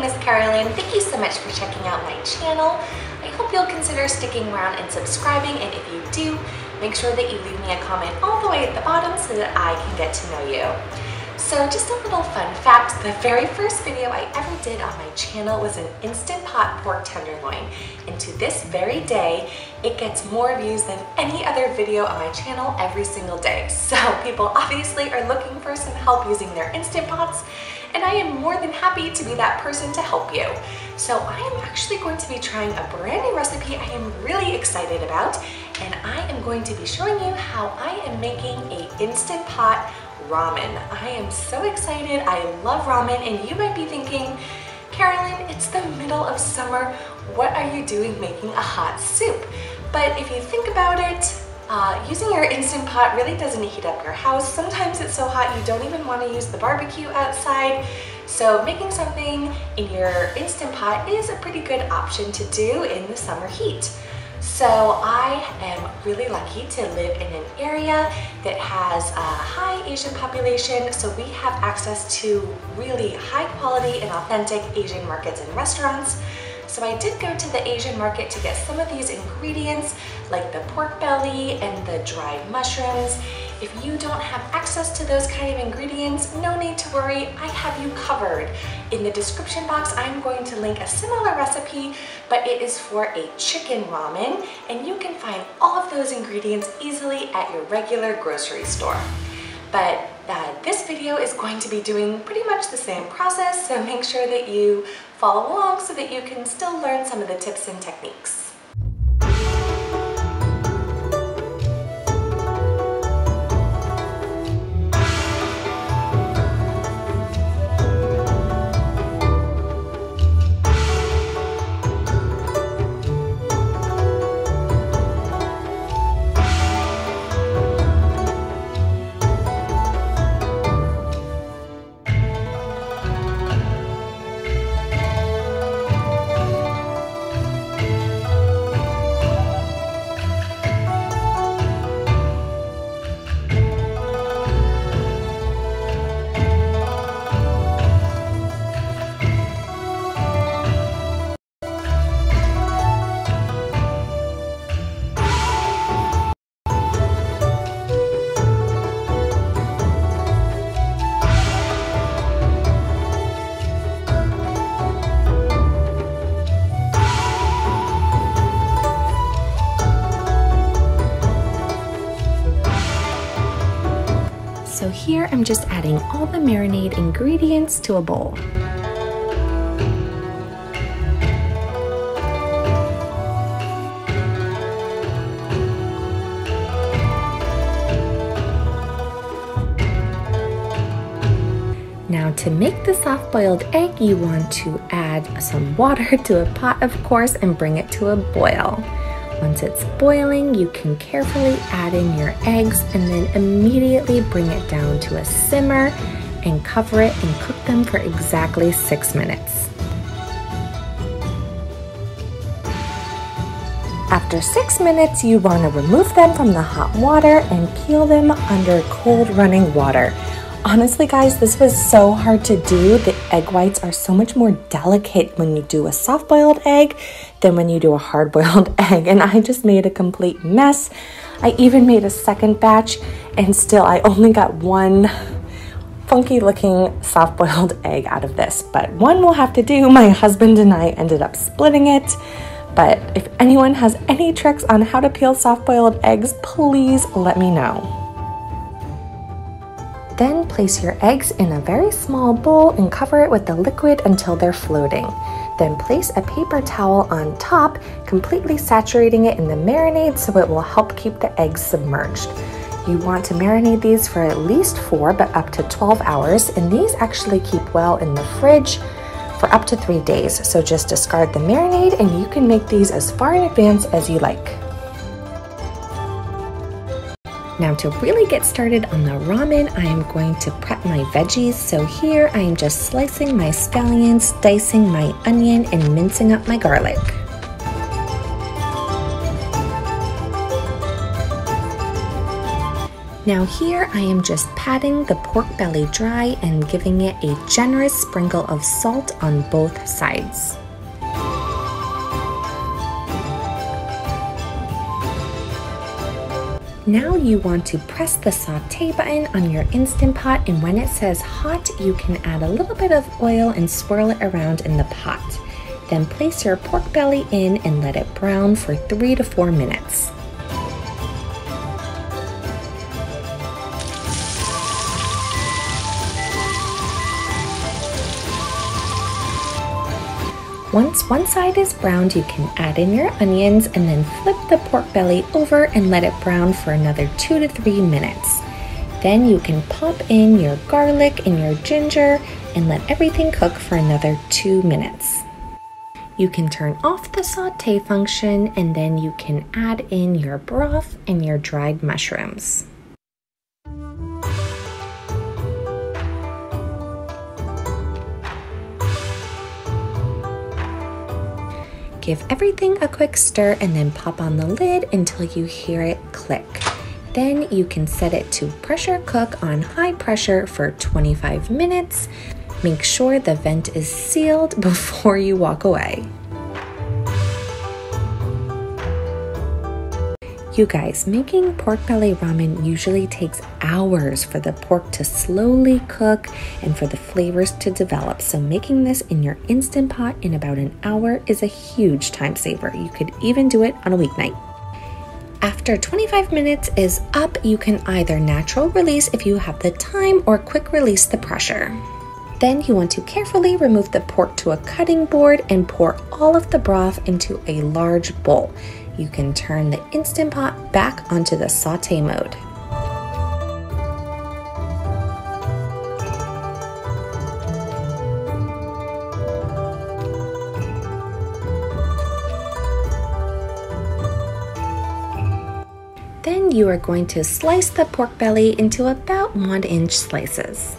is Carolyn. Thank you so much for checking out my channel. I hope you'll consider sticking around and subscribing, and if you do, make sure that you leave me a comment all the way at the bottom so that I can get to know you. So just a little fun fact, the very first video I ever did on my channel was an Instant Pot pork tenderloin, and to this very day, it gets more views than any other video on my channel every single day. So people obviously are looking for some help using their Instant Pots, and I am more than happy to be that person to help you. So I am actually going to be trying a brand new recipe I am really excited about, and I am going to be showing you how I am making an Instant Pot ramen. I am so excited. I love ramen, and you might be thinking, Carolyn, it's the middle of summer. What are you doing making a hot soup? But if you think about it, using your Instant Pot really doesn't heat up your house. Sometimes it's so hot you don't even want to use the barbecue outside. So making something in your Instant Pot is a pretty good option to do in the summer heat. So I am really lucky to live in an area that has a high Asian population, so we have access to really high quality and authentic Asian markets and restaurants. So I did go to the Asian market to get some of these ingredients, like the pork belly and the dried mushrooms. If you don't have access to those kind of ingredients, no need to worry, I have you covered. In the description box, I'm going to link a similar recipe, but it is for a chicken ramen, and you can find all of those ingredients easily at your regular grocery store. But this video is going to be doing pretty much the same process, so make sure that you follow along so that you can still learn some of the tips and techniques. So here I'm just adding all the marinade ingredients to a bowl. Now to make the soft-boiled egg, you want to add some water to a pot, of course, and bring it to a boil. Once it's boiling, you can carefully add in your eggs and then immediately bring it down to a simmer and cover it and cook them for exactly 6 minutes. After 6 minutes, you want to remove them from the hot water and peel them under cold running water. Honestly guys, this was so hard to do. The egg whites are so much more delicate when you do a soft-boiled egg than when you do a hard-boiled egg, and I just made a complete mess. I even made a second batch, and still I only got one funky looking soft-boiled egg out of this, but one will have to do. My husband and I ended up splitting it. But if anyone has any tricks on how to peel soft-boiled eggs, please let me know. Then place your eggs in a very small bowl and cover it with the liquid until they're floating. Then place a paper towel on top, completely saturating it in the marinade so it will help keep the eggs submerged. You want to marinate these for at least 4 but up to 12 hours, and these actually keep well in the fridge for up to 3 days. So just discard the marinade and you can make these as far in advance as you like. Now to really get started on the ramen, I am going to prep my veggies. So here I am just slicing my scallions, dicing my onion, and mincing up my garlic. Now here I am just patting the pork belly dry and giving it a generous sprinkle of salt on both sides. Now you want to press the saute button on your Instant Pot, and when it says hot, you can add a little bit of oil and swirl it around in the pot. Then place your pork belly in and let it brown for 3 to 4 minutes. Once one side is browned, you can add in your onions and then flip the pork belly over and let it brown for another 2 to 3 minutes. Then you can pop in your garlic and your ginger and let everything cook for another 2 minutes. You can turn off the saute function and then you can add in your broth and your dried mushrooms. Give everything a quick stir and then pop on the lid until you hear it click. Then you can set it to pressure cook on high pressure for 25 minutes. Make sure the vent is sealed before you walk away. You guys, making pork belly ramen usually takes hours for the pork to slowly cook and for the flavors to develop. So making this in your Instant Pot in about an hour is a huge time saver. You could even do it on a weeknight. After 25 minutes is up, you can either natural release if you have the time or quick release the pressure. Then you want to carefully remove the pork to a cutting board and pour all of the broth into a large bowl. You can turn the Instant Pot back onto the saute mode. Then you are going to slice the pork belly into about 1-inch slices.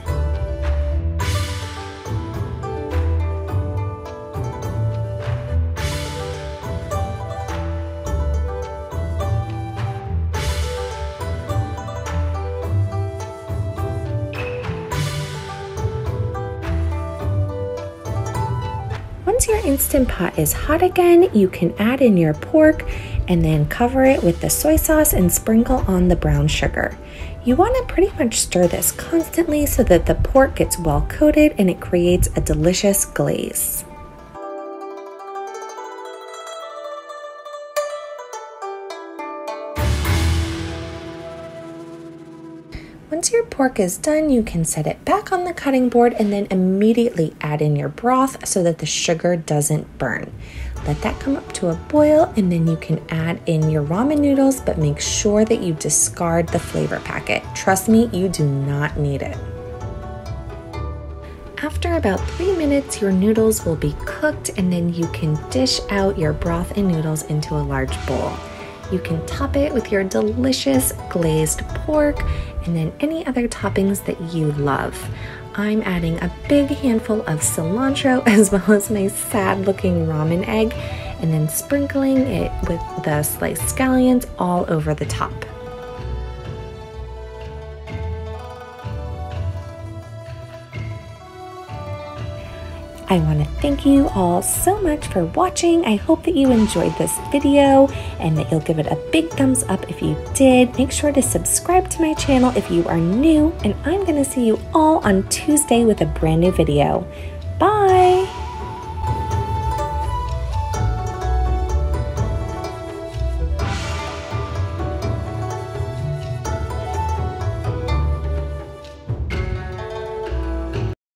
Once your Instant Pot is hot again, you can add in your pork and then cover it with the soy sauce and sprinkle on the brown sugar. You want to pretty much stir this constantly so that the pork gets well coated and it creates a delicious glaze. Once your pork is done, you can set it back on the cutting board and then immediately add in your broth so that the sugar doesn't burn. Let that come up to a boil and then you can add in your ramen noodles, but make sure that you discard the flavor packet. Trust me, you do not need it. After about 3 minutes, your noodles will be cooked and then you can dish out your broth and noodles into a large bowl. You can top it with your delicious glazed pork and then any other toppings that you love. I'm adding a big handful of cilantro as well as my sad looking ramen egg and then sprinkling it with the sliced scallions all over the top. I want to thank you all so much for watching. I hope that you enjoyed this video and that you'll give it a big thumbs up if you did. Make sure to subscribe to my channel if you are new, and I'm going to see you all on Tuesday with a brand new video.